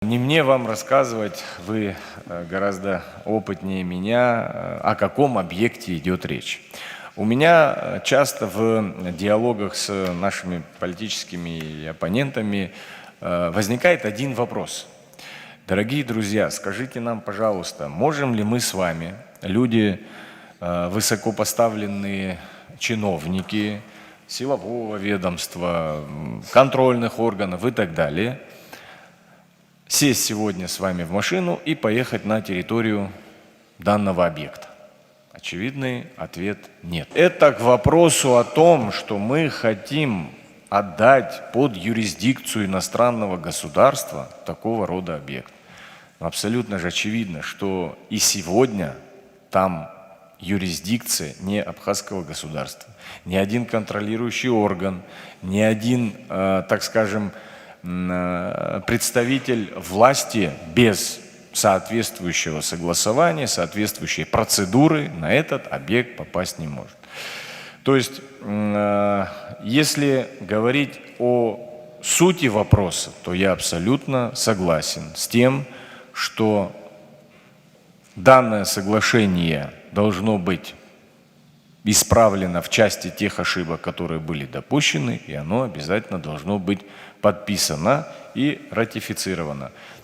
Не мне вам рассказывать, вы гораздо опытнее меня, о каком объекте идет речь. У меня часто в диалогах с нашими политическими оппонентами возникает один вопрос. Дорогие друзья, скажите нам, пожалуйста, можем ли мы с вами, люди, высокопоставленные чиновники, силового ведомства, контрольных органов и так далее, сесть сегодня с вами в машину и поехать на территорию данного объекта? Очевидный ответ – нет. Это к вопросу о том, что мы хотим отдать под юрисдикцию иностранного государства такого рода объект. Абсолютно же очевидно, что и сегодня там юрисдикция не абхазского государства. Ни один контролирующий орган, ни один, так скажем, представитель власти без соответствующего согласования, соответствующей процедуры на этот объект попасть не может. То есть, если говорить о сути вопроса, то я абсолютно согласен с тем, что данное соглашение должно быть исправлено в части тех ошибок, которые были допущены, и оно обязательно должно быть подписано и ратифицировано.